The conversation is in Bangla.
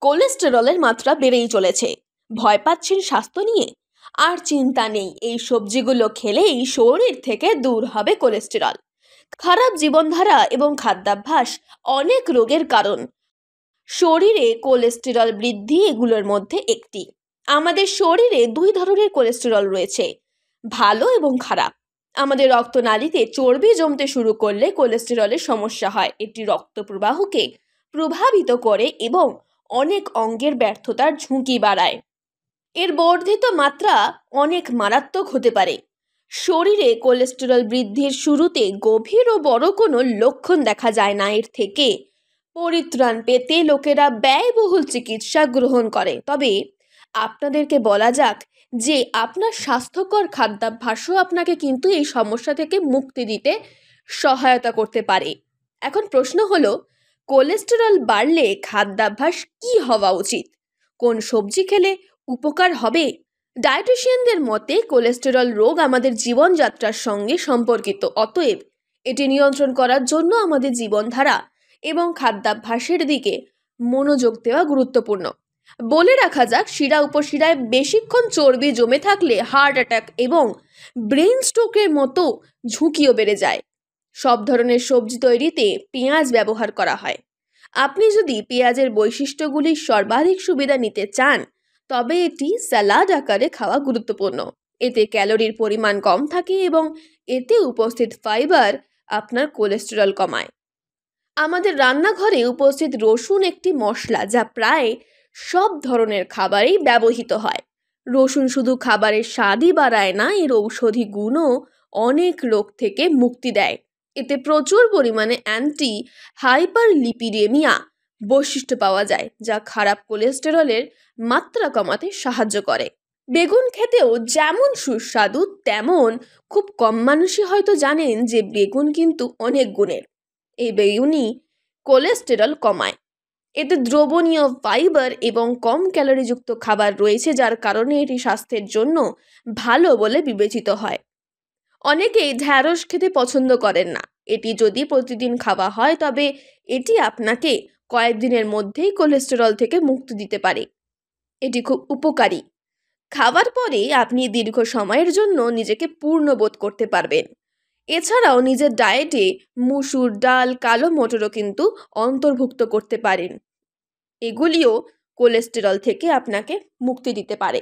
কোলেস্টেরলের মাত্রা বেড়েই চলেছে। ভয় পাচ্ছেন স্বাস্থ্য নিয়ে? আর চিন্তা নেই, এই সবজিগুলো খেলেই শরীর থেকে দূর হবে কোলেস্টেরল। খারাপ জীবনধারা এবং খাদ্যাভ্যাস অনেক রোগের কারণ। শরীরে কোলেস্টেরল বৃদ্ধি এগুলোর মধ্যে একটি। আমাদের শরীরে দুই ধরনের কোলেস্টেরল রয়েছে, ভালো এবং খারাপ। আমাদের রক্তনালীতে চর্বি জমতে শুরু করলে কোলেস্টেরলের সমস্যা হয়। এটি রক্ত প্রবাহকে প্রভাবিত করে এবং অনেক অঙ্গের ব্যর্থতার ঝুঁকি বাড়ায়। এর বর্ধিত মাত্রা অনেক মারাত্মক হতে পারে। শরীরে কোলেস্টেরল বৃদ্ধির শুরুতে গভীর ও বড় কোনো লক্ষণ দেখা যায় না। এর থেকে পরিত্রাণ পেতে লোকেরা ব্যয়বহুল চিকিৎসা গ্রহণ করে। তবে আপনাদেরকে বলা যাক যে আপনার স্বাস্থ্যকর খাদ্যাভ্যাসও আপনাকে কিন্তু এই সমস্যা থেকে মুক্তি দিতে সহায়তা করতে পারে। এখন প্রশ্ন হলো, কোলেস্টেরল বাড়লে খাদ্যাভ্যাস কি হওয়া উচিত? কোন সবজি খেলে উপকার হবে? ডায়েটিশিয়ানদের মতে কোলেস্টেরল রোগ আমাদের জীবনযাত্রার সঙ্গে সম্পর্কিত। অতএব এটি নিয়ন্ত্রণ করার জন্য আমাদের জীবনধারা এবং খাদ্যাভ্যাসের দিকে মনোযোগ দেওয়া গুরুত্বপূর্ণ। বলে রাখা যাক, শিরা উপশিরায় বেশিক্ষণ চর্বি জমে থাকলে হার্ট অ্যাটাক এবং ব্রেন স্ট্রোকের মতো ঝুঁকিও বেড়ে যায়। সব ধরনের সবজি তৈরিতে পেঁয়াজ ব্যবহার করা হয়। আপনি যদি পেঁয়াজের বৈশিষ্ট্যগুলির সর্বাধিক সুবিধা নিতে চান, তবে এটি স্যালাড আকারে খাওয়া গুরুত্বপূর্ণ। এতে ক্যালোরির পরিমাণ কম থাকে এবং এতে উপস্থিত ফাইবার আপনার কোলেস্টেরল কমায়। আমাদের রান্নাঘরে উপস্থিত রসুন একটি মশলা যা প্রায় সব ধরনের খাবারেই ব্যবহৃত হয়। রসুন শুধু খাবারের স্বাদই বাড়ায় না, এর ঔষধি গুণও অনেক রোগ থেকে মুক্তি দেয়। এতে প্রচুর পরিমাণে অ্যান্টি হাইপারলিপিডেমিয়া বৈশিষ্ট্য পাওয়া যায়, যা খারাপ কোলেস্টেরলের মাত্রা কমাতে সাহায্য করে। বেগুন খেতেও যেমন সুস্বাদু, তেমন খুব কম মানুষই হয়তো জানেন যে বেগুন কিন্তু অনেক গুণের। এই বেগুনই কোলেস্টেরল কমায়। এতে দ্রবণীয় ফাইবার এবং কম ক্যালোরিযুক্ত খাবার রয়েছে, যার কারণে এটি স্বাস্থ্যের জন্য ভালো বলে বিবেচিত হয়। অনেকেই ঢ্যাঁড়স খেতে পছন্দ করেন না। এটি যদি প্রতিদিন খাওয়া হয়, তবে এটি আপনাকে কয়েকদিনের মধ্যেই কোলেস্টেরল থেকে মুক্তি দিতে পারে। এটি খুব উপকারী। খাওয়ার পরে আপনি দীর্ঘ সময়ের জন্য নিজেকে পূর্ণ বোধ করতে পারবেন। এছাড়াও নিজের ডায়েটে মুসুর ডাল, কালো মটরও কিন্তু অন্তর্ভুক্ত করতে পারেন। এগুলিও কোলেস্টেরল থেকে আপনাকে মুক্তি দিতে পারে।